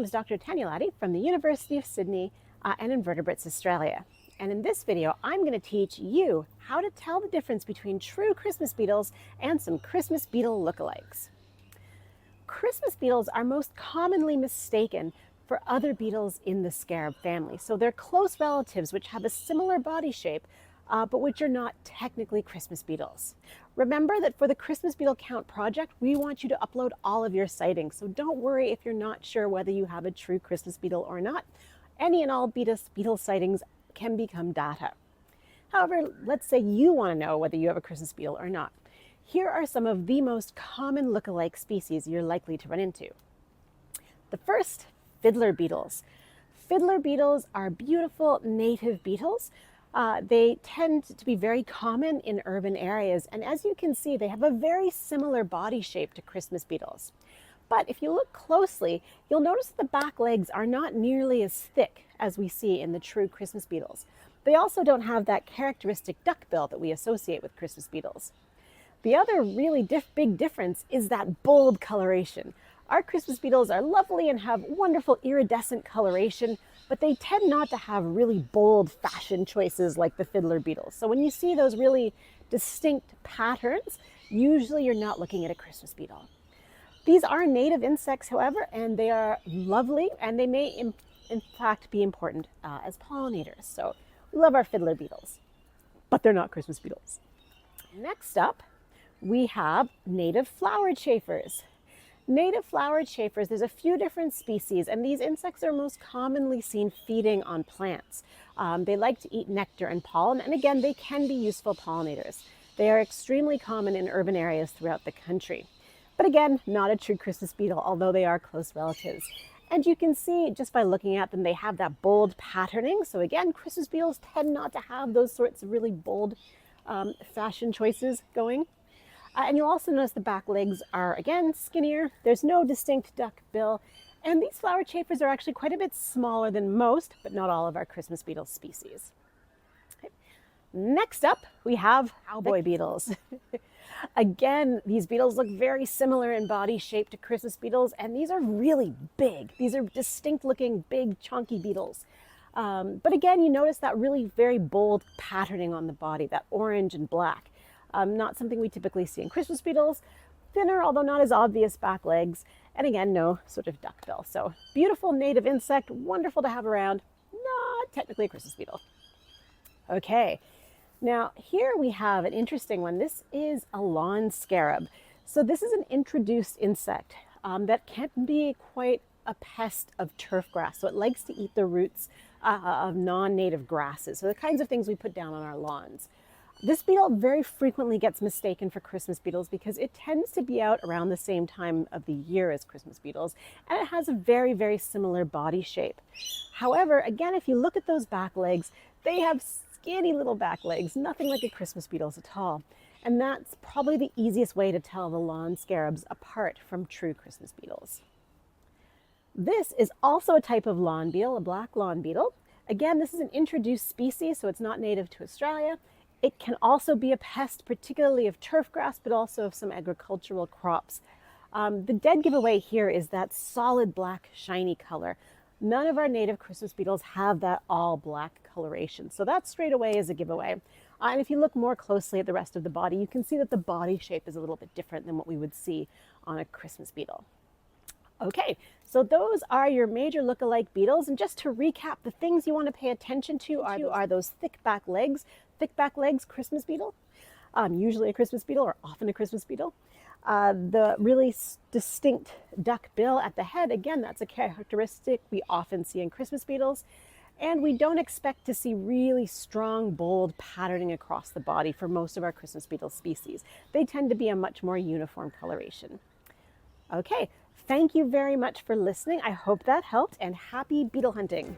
name is Dr. Tanya Laddie from the University of Sydney and Invertebrates Australia. And in this video, I'm going to teach you how to tell the difference between true Christmas beetles and some Christmas beetle lookalikes. Christmas beetles are most commonly mistaken for other beetles in the scarab family. So they're close relatives which have a similar body shape, but which are not technically Christmas beetles. Remember that for the Christmas Beetle Count project, we want you to upload all of your sightings. So don't worry if you're not sure whether you have a true Christmas beetle or not. Any and all beetle sightings can become data. However, let's say you want to know whether you have a Christmas beetle or not. Here are some of the most common lookalike species you're likely to run into. The first, fiddler beetles. Fiddler beetles are beautiful native beetles. They tend to be very common in urban areas, and as you can see, they have a very similar body shape to Christmas beetles. But if you look closely, you'll notice that the back legs are not nearly as thick as we see in the true Christmas beetles. They also don't have that characteristic duck bill that we associate with Christmas beetles. The other really big difference is that bold coloration. Our Christmas beetles are lovely and have wonderful iridescent coloration, but they tend not to have really bold fashion choices like the fiddler beetles. So when you see those really distinct patterns, usually you're not looking at a Christmas beetle. These are native insects, however, and they are lovely, and they may in fact be important as pollinators. So we love our fiddler beetles, but they're not Christmas beetles. Next up, we have native flower chafers. Native flower chafers, there's a few different species, and these insects are most commonly seen feeding on plants. They like to eat nectar and pollen, and again, they can be useful pollinators. They are extremely common in urban areas throughout the country. But again, not a true Christmas beetle, although they are close relatives. And you can see just by looking at them, they have that bold patterning. So again, Christmas beetles tend not to have those sorts of really bold fashion choices going. And you'll also notice the back legs are, again, skinnier. There's no distinct duck bill. And these flower chafers are actually quite a bit smaller than most, but not all of our Christmas beetle species. Okay. Next up, we have cowboy beetles. Again, these beetles look very similar in body shape to Christmas beetles, and these are really big. These are distinct looking, big, chunky beetles. But again, you notice that really very bold patterning on the body, that orange and black. Not something we typically see in Christmas beetles. Thinner, although not as obvious back legs. And again, no sort of duck bill. So beautiful native insect, wonderful to have around. Not technically a Christmas beetle. Okay, now here we have an interesting one. This is a lawn scarab. So this is an introduced insect that can be quite a pest of turf grass. So it likes to eat the roots of non-native grasses. So the kinds of things we put down on our lawns. This beetle very frequently gets mistaken for Christmas beetles because it tends to be out around the same time of the year as Christmas beetles, and it has a very, very similar body shape. However, again, if you look at those back legs, they have skinny little back legs, nothing like a Christmas beetle's at all. And that's probably the easiest way to tell the lawn scarabs apart from true Christmas beetles. This is also a type of lawn beetle, a black lawn beetle. Again, this is an introduced species, so it's not native to Australia. It can also be a pest, particularly of turf grass, but also of some agricultural crops. The dead giveaway here is that solid black, shiny color. None of our native Christmas beetles have that all black coloration. So that straight away is a giveaway. And if you look more closely at the rest of the body, you can see that the body shape is a little bit different than what we would see on a Christmas beetle. Okay, so those are your major lookalike beetles. And just to recap, the things you want to pay attention to are those thick back legs. Thick back legs, Christmas beetle, usually a Christmas beetle or often a Christmas beetle. The really distinct duck bill at the head, again, that's a characteristic we often see in Christmas beetles. And we don't expect to see really strong, bold patterning across the body for most of our Christmas beetle species. They tend to be a much more uniform coloration. Okay, thank you very much for listening. I hope that helped, and happy beetle hunting.